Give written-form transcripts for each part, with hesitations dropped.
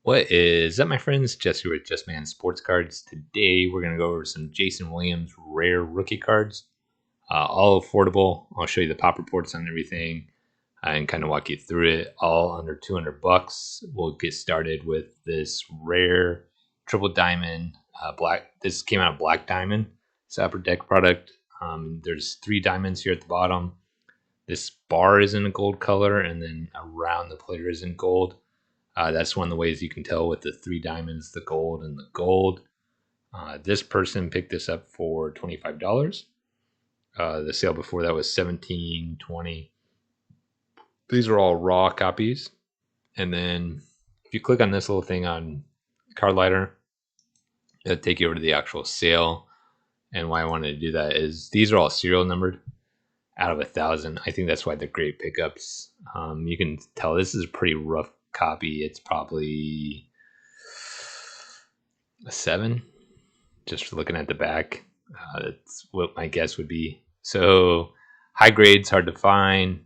What is up, my friends? Jesse with Just Man Sports Cards. Today we're going to go over some Jason Williams rare rookie cards. All affordable. I'll show you the pop reports on everything and kind of walk you through it. All under 200 bucks. We'll get started with this rare triple diamond black. This came out of black diamond. It's an upper deck product. There's 3 diamonds here at the bottom. This bar is in a gold color, and then around the player is in gold. That's one of the ways you can tell with the 3 diamonds, the gold and the gold. This person picked this up for $25. The sale before that was $17, $20. These are all raw copies. And then if you click on this little thing on Card Lighter, it'll take you over to the actual sale. And why I wanted to do that is these are all serial numbered out of 1,000. I think that's why they're great pickups. You can tell this is a pretty rough copy. It's probably a 7, just looking at the back. That's what my guess would be. So high grades hard to find,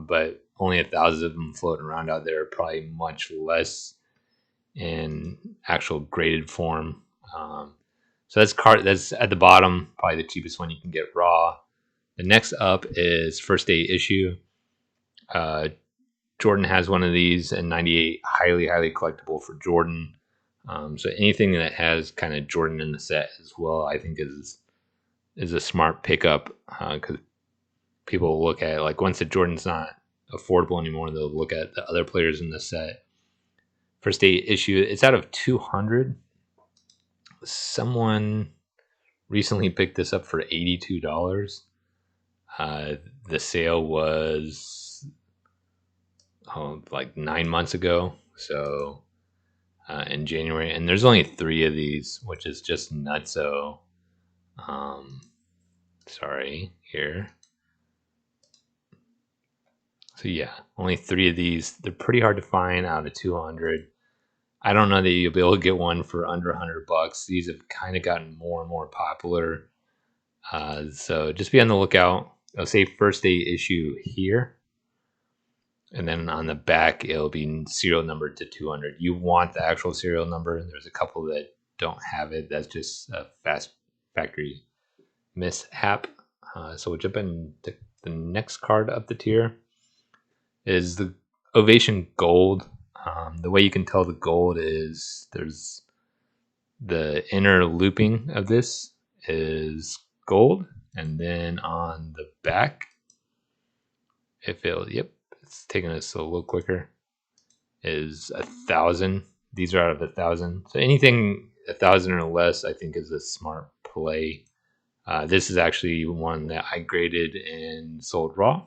but only 1,000 of them floating around out there. Probably much less in actual graded form. So that's at the bottom, probably the cheapest one you can get raw. The next up is first day issue. Jordan has one of these in 98, highly collectible for Jordan. So anything that has kind of Jordan in the set as well, I think is a smart pickup, because people look at it like once the Jordan's not affordable anymore, they'll look at the other players in the set. First day issue, it's out of 200. Someone recently picked this up for $82. The sale was like 9 months ago, so in January, and there's only 3 of these, which is just nutso. Sorry, here. So yeah, only 3 of these. They're pretty hard to find out of 200. I don't know that you'll be able to get one for under 100 bucks. These have kind of gotten more and more popular, so just be on the lookout. I'll say first day issue here. And then on the back, it'll be serial numbered to 200. You want the actual serial number. There's a couple that don't have it. That's just a fast factory mishap. So we'll jump into the next card up the tier. Is the Ovation Gold. The way you can tell the gold is there's the inner looping of this is gold. And then on the back, it's taking us a little quicker, is 1,000. These are out of 1,000. So anything 1,000 or less, I think, is a smart play. This is actually one that I graded and sold raw.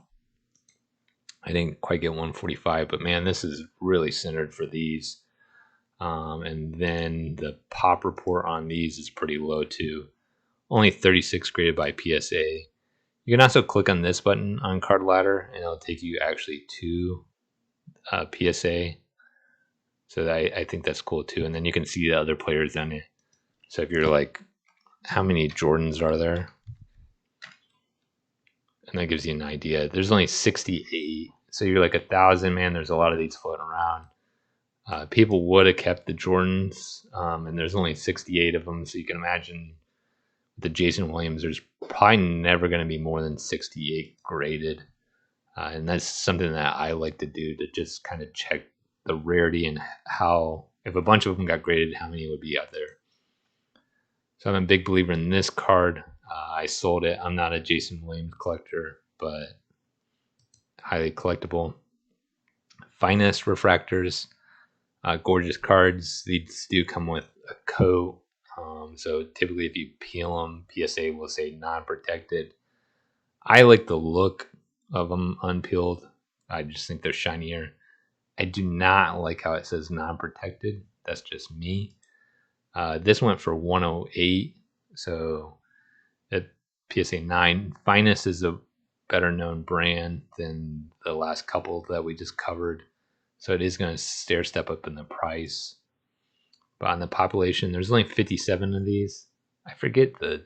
I didn't quite get 145, but man, this is really centered for these. And then the pop report on these is pretty low too. Only 36 graded by PSA. You can also click on this button on Card Ladder, and it'll take you actually to PSA. So I think that's cool too. And then you can see the other players on it. So if you're like, how many Jordans are there? And that gives you an idea. There's only 68. So you're like 1,000, man. There's a lot of these floating around. People would have kept the Jordans, and there's only 68 of them. So you can imagine the Jason Williams, there's probably never going to be more than 68 graded. And that's something that I like to do, to just kind of check the rarity and how, if a bunch of them got graded, how many would be out there. So I'm a big believer in this card. I sold it. I'm not a Jason Williams collector, but highly collectible. Finest refractors, gorgeous cards. These do come with a coat. So typically if you peel them, PSA will say non-protected. I like the look of them unpeeled. I just think they're shinier. I do not like how it says non-protected. That's just me. This went for 108. So at PSA 9, Finest is a better known brand than the last couple that we just covered. So it is going to stair step up in the price. But on the population, there's only 57 of these. I forget the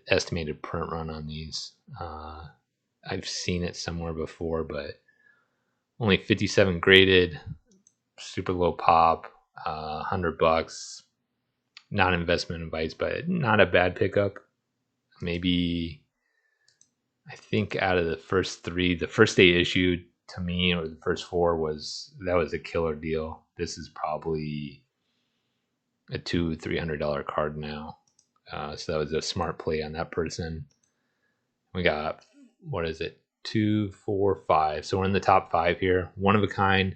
estimated print run on these. I've seen it somewhere before, but only 57 graded. super low pop, $100. Not investment advice, but not a bad pickup. Maybe I think out of the first three, the first 8 issued to me, or the first 4 was a killer deal. This is probably a $200-300 card now. So that was a smart play on that person. We got, what is it? 2, 4, 5. So we're in the top 5 here. One of a kind.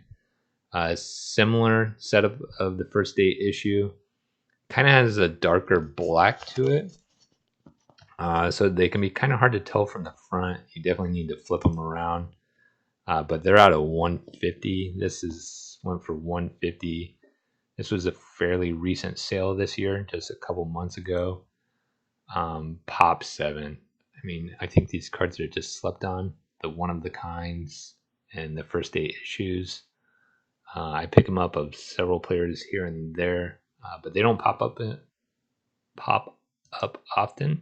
Similar setup of the first 8 issue. Kind of has a darker black to it. So they can be kind of hard to tell from the front. You definitely need to flip them around. But they're out of 150. This is one for 150. This was a fairly recent sale this year, just a couple months ago. Pop 7. I mean, I think these cards are just slept on. The one of the kinds and the first 8 issues. I pick them up of several players here and there, but they don't pop up often.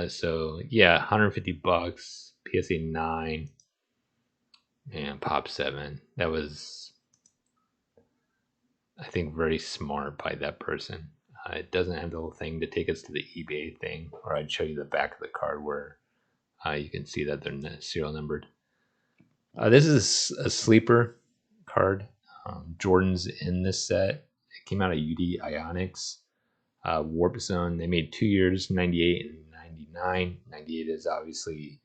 So yeah, $150, PSA 9, and pop 7. That was, I think, very smart by that person. It doesn't have the little thing to take us to the eBay thing, or I'd show you the back of the card where you can see that they're serial numbered. This is a sleeper card. Jordan's in this set. It came out of UD Ionix. Warp Zone. They made 2 years, 98 and 99. 98 is obviously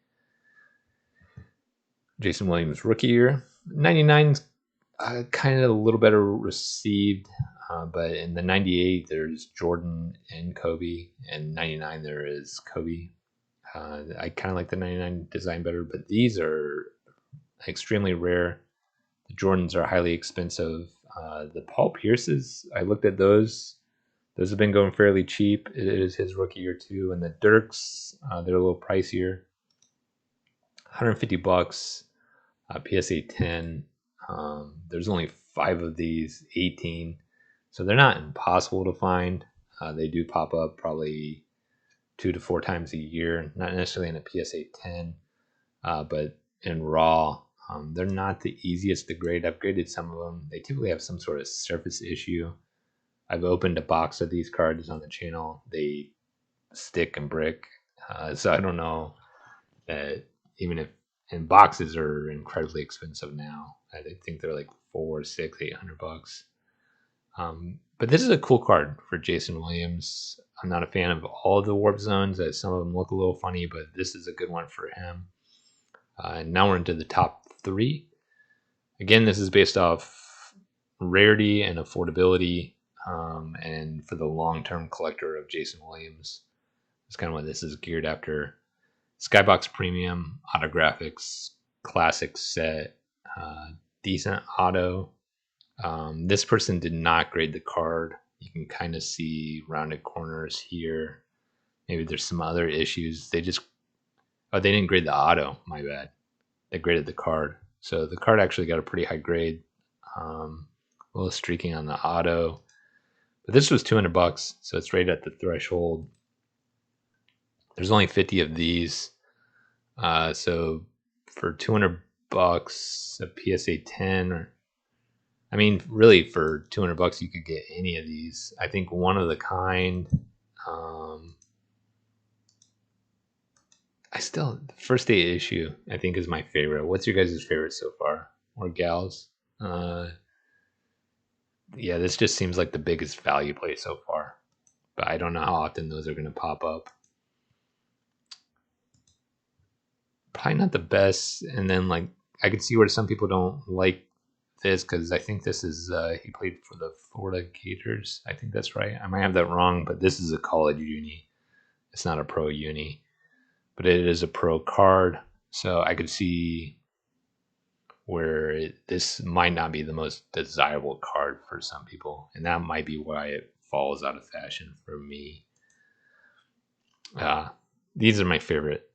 Jason Williams' rookie year. 99's kind of a little better received, but in the 98 there's Jordan and Kobe, and 99 there is Kobe. I kind of like the 99 design better, but these are extremely rare. The Jordans are highly expensive. The Paul Pierces, I looked at those. Those have been going fairly cheap. It is his rookie year too. And the Dirks, they're a little pricier. $150, PSA 10. There's only 5 of these, 18. So they're not impossible to find. They do pop up probably 2 to 4 times a year. Not necessarily in a PSA 10, but in raw. They're not the easiest to grade. I've graded some of them. They typically have some sort of surface issue. I've opened a box of these cards on the channel. They stick and brick. So I don't know that, even if, and boxes are incredibly expensive now. I think they're like $400, $600, $800. But this is a cool card for Jason Williams. I'm not a fan of all of the Warp Zones, as some of them look a little funny, but this is a good one for him. And now we're into the top 3. Again, this is based off rarity and affordability. And for the long-term collector of Jason Williams, that's kind of what this is geared after. Skybox Premium, Autographics, Classic Set, decent auto. This person did not grade the card. You can kind of see rounded corners here. Maybe there's some other issues. They didn't grade the auto, my bad. They graded the card. So the card actually got a pretty high grade. A little streaking on the auto. But this was $200, so it's right at the threshold. There's only 50 of these. So for $200, a PSA 10, I mean, really for $200 you could get any of these. I think one of the kind. The first 8 issue I think is my favorite. What's your guys' favorite so far, or gals? Yeah, this just seems like the biggest value play so far, but I don't know how often those are going to pop up. Probably not the best. And then, like, I could see where some people don't like this, because I think this is he played for the Florida Gators. I think that's right. I might have that wrong, but this is a college uni. It's not a pro uni, but it is a pro card. So I could see where this might not be the most desirable card for some people, and that might be why it falls out of fashion for me. These are my favorite.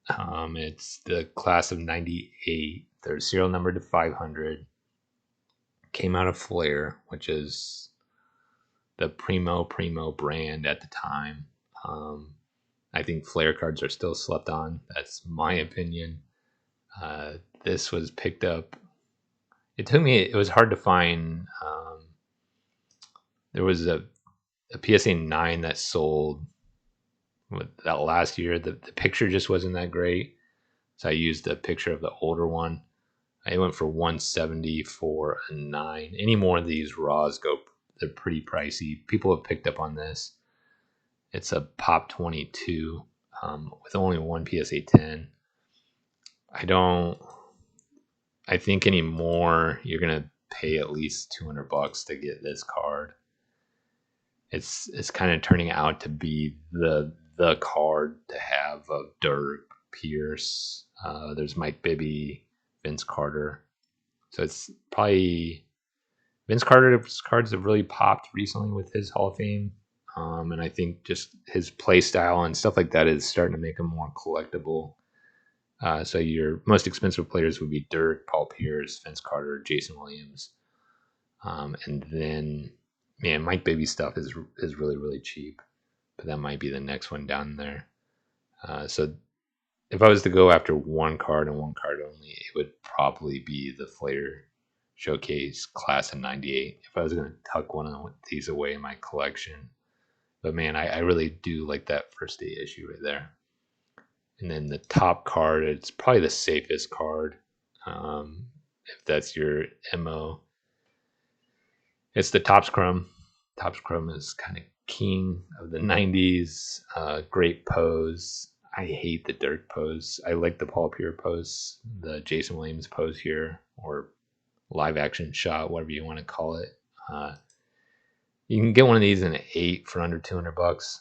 It's the class of 98. They're serial numbered to 500. Came out of Flair, which is the primo brand at the time. I think Flair cards are still slept on. That's my opinion. This was picked up it took me, it was hard to find. There was a PSA 9 that sold that last year. The picture just wasn't that great. So I used a picture of the older one. I went for 170 for a 9. Any more of these raws they're pretty pricey. People have picked up on this. It's a Pop 22 with only one PSA 10. I think anymore you're gonna pay at least $200 to get this card. It's kind of turning out to be the card to have of Dirk, Pierce. There's Mike Bibby, Vince Carter. So it's probably Vince Carter's cards have really popped recently with his Hall of Fame. And I think just his play style and stuff like that is starting to make him more collectible. So your most expensive players would be Dirk, Paul Pierce, Vince Carter, Jason Williams. And then, man, Mike Bibby stuff is really, really cheap. But that might be the next one down there. So if I was to go after one card and one card only, it would probably be the Flair Showcase Class of 98. If I was going to tuck one of these away in my collection. But man, I really do like that first day issue right there. And then the top card, it's probably the safest card. If that's your MO. It's the Topps Chrome. Topps Chrome is kind of king of the 90s. Great pose. I hate the Dirk pose. I like the Paul Pierce pose, the Jason Williams pose here, or live action shot, whatever you want to call it. You can get one of these in an 8 for under $200.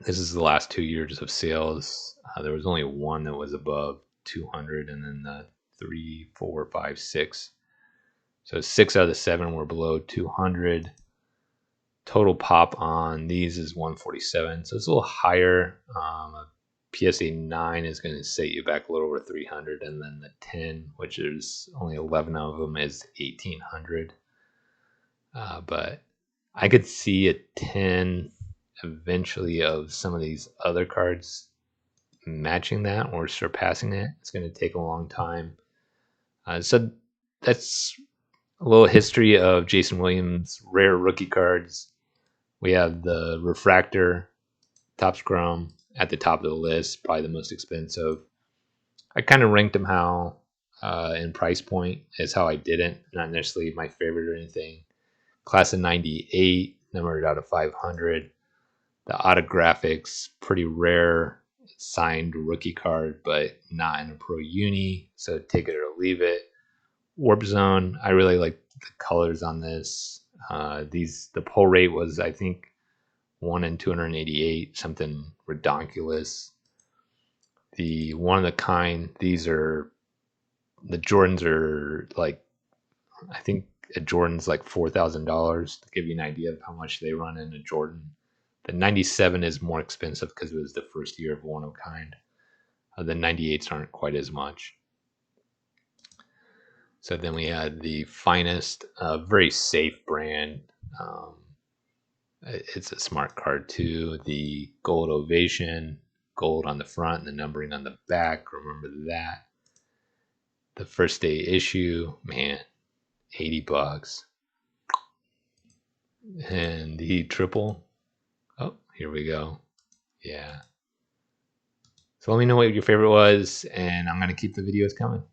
This is the last 2 years of sales. There was only one that was above 200, and then the 3, 4, 5, 6. So 6 out of the 7 were below 200. Total pop on these is 147, so it's a little higher. A PSA 9 is going to set you back a little over 300, and then the 10, which is only 11 of them, is 1800. But I could see a 10 eventually of some of these other cards matching that or surpassing it. It's going to take a long time. So that's a little history of Jason Williams rare rookie cards. We have the Refractor, Topps Chrome at the top of the list, probably the most expensive. I kind of ranked them how in price point is how I did it, not necessarily my favorite or anything. Class of 98, numbered out of 500. The Autographics, pretty rare signed rookie card, but not in a pro uni, so take it or leave it. Warp Zone, I really like the colors on this. The pull rate was, I think, 1 in 288, something redonkulous. The one of the kind, the Jordans are like, I think a Jordan's like $4,000 to give you an idea of how much they run in a Jordan. The 97 is more expensive because it was the first year of one of a kind. The 98s aren't quite as much. So then we had the Finest, very safe brand. It's a smart card too. The gold Ovation, gold on the front and the numbering on the back. Remember that. The first day issue, man, $80. And the triple. Oh, here we go. Yeah. So let me know what your favorite was, and I'm going to keep the videos coming.